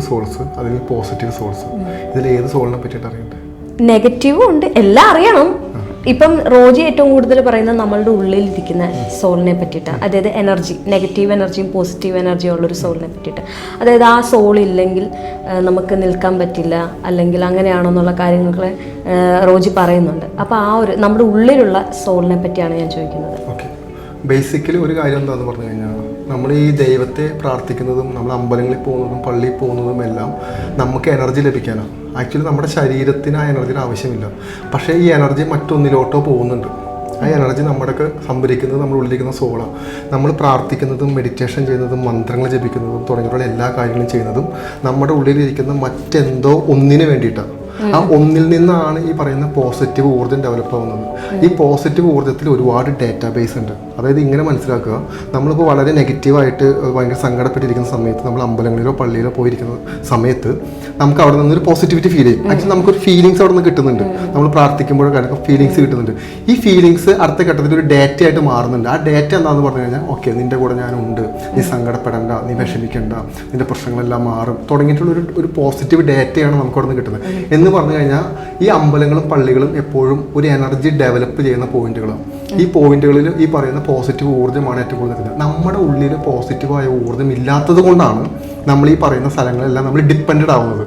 Souls അല്ലെങ്കിൽ positive souls, ഇതിൽ ഏത് സോളിനെ പറ്റിയിട്ട് അറിയണ്ടേ? നെഗറ്റീവും ഉണ്ട്, എല്ലാം അറിയണം. ഇപ്പം റോജി ഏറ്റവും കൂടുതൽ പറയുന്നത് നമ്മളുടെ ഉള്ളിലിരിക്കുന്ന സോളിനെ പറ്റിയിട്ട്, അതായത് എനർജി, നെഗറ്റീവ് എനർജിയും പോസിറ്റീവ് എനർജിയും ഉള്ളൊരു സോളിനെ പറ്റിയിട്ട്. അതായത് ആ സോൾ ഇല്ലെങ്കിൽ നമുക്ക് നിൽക്കാൻ പറ്റില്ല, അല്ലെങ്കിൽ അങ്ങനെയാണെന്നുള്ള കാര്യങ്ങളൊക്കെ റോജി പറയുന്നുണ്ട്. അപ്പോൾ ആ ഒരു നമ്മുടെ ഉള്ളിലുള്ള സോളിനെ പറ്റിയാണ് ഞാൻ ചോദിക്കുന്നത്. ഓക്കെ, ബേസിക്കലി ഒരു കാര്യം എന്താണെന്ന് പറഞ്ഞു കഴിഞ്ഞാൽ, നമ്മൾ ഈ ദൈവത്തെ പ്രാർത്ഥിക്കുന്നതും നമ്മൾ അമ്പലങ്ങളിൽ പോകുന്നതും പള്ളിയിൽ പോകുന്നതും എല്ലാം നമുക്ക് എനർജി ലഭിക്കാനാണ്. ആക്ച്വലി നമ്മുടെ ശരീരത്തിന് ആ എനർജിയുടെ ആവശ്യമില്ല. പക്ഷേ ഈ എനർജി മറ്റൊന്നിലോട്ടോ പോകുന്നുണ്ട്. ആ എനർജി നമ്മുടെയൊക്കെ സംഭരിക്കുന്നത് നമ്മുടെ ഉള്ളിലിരിക്കുന്ന സോളാണ്. നമ്മൾ പ്രാർത്ഥിക്കുന്നതും മെഡിറ്റേഷൻ ചെയ്യുന്നതും മന്ത്രങ്ങൾ ജപിക്കുന്നതും തുടങ്ങിയുള്ള എല്ലാ കാര്യങ്ങളും ചെയ്യുന്നതും നമ്മുടെ ഉള്ളിലിരിക്കുന്ന മറ്റെന്തോ ഒന്നിനു വേണ്ടിയിട്ടാണ്. ആ ഒന്നിൽ നിന്നാണ് ഈ പറയുന്ന പോസിറ്റീവ് ഊർജ്ജം ഡെവലപ്പ് ആവുന്നത്. ഈ പോസിറ്റീവ് ഊർജ്ജത്തിൽ ഒരുപാട് ഡാറ്റാബേസ് ഉണ്ട്. അതായത് ഇങ്ങനെ മനസ്സിലാക്കുക, നമ്മളിപ്പോൾ വളരെ നെഗറ്റീവായിട്ട് ഭയങ്കര സങ്കടപ്പെട്ടിരിക്കുന്ന സമയത്ത് നമ്മൾ അമ്പലങ്ങളിലോ പള്ളിയിലോ പോയിരിക്കുന്ന സമയത്ത് നമുക്ക് അവിടെ നിന്നൊരു പോസിറ്റിവിറ്റി ഫീൽ ചെയ്യും. ആക്ച്വലി നമുക്കൊരു ഫീലിങ്സ് അവിടെ നിന്ന് കിട്ടുന്നുണ്ട്. നമ്മൾ പ്രാർത്ഥിക്കുമ്പോഴൊക്കെ ഫീലിങ്സ് കിട്ടുന്നുണ്ട്. ഈ ഫീലിങ്സ് അടുത്ത ഘട്ടത്തിൽ ഒരു ഡാറ്റ ആയിട്ട് മാറുന്നുണ്ട്. ആ ഡാറ്റ എന്താണെന്ന് പറഞ്ഞു കഴിഞ്ഞാൽ, ഓക്കെ, നിൻ്റെ കൂടെ ഞാനുണ്ട്, നീ സങ്കടപ്പെടേണ്ട, നീ വിഷമിക്കേണ്ട, നിൻ്റെ പ്രശ്നങ്ങളെല്ലാം മാറും തുടങ്ങിയിട്ടുള്ള ഒരു പോസിറ്റീവ് ഡാറ്റയാണ് നമുക്ക് അവിടെ നിന്ന് കിട്ടുന്നത്. എന്ന് പറഞ്ഞു കഴിഞ്ഞാൽ ഈ അമ്പലങ്ങളും പള്ളികളും എപ്പോഴും ഒരു എനർജി ഡെവലപ്പ് ചെയ്യുന്ന പോയിന്റുകളാണ്. ഈ പോയിന്റുകളിൽ ഈ പറയുന്ന പോസിറ്റീവ് ഊർജ്ജമാണ് ഏറ്റവും കൂടുതൽ നിൽക്കുന്നത്. നമ്മുടെ ഉള്ളിൽ പോസിറ്റീവായ ഊർജ്ജം ഇല്ലാത്തത് കൊണ്ടാണ് നമ്മൾ ഈ പറയുന്ന സ്ഥലങ്ങളെല്ലാം നമ്മൾ ഡിപ്പെൻഡഡ് ആവുന്നത്.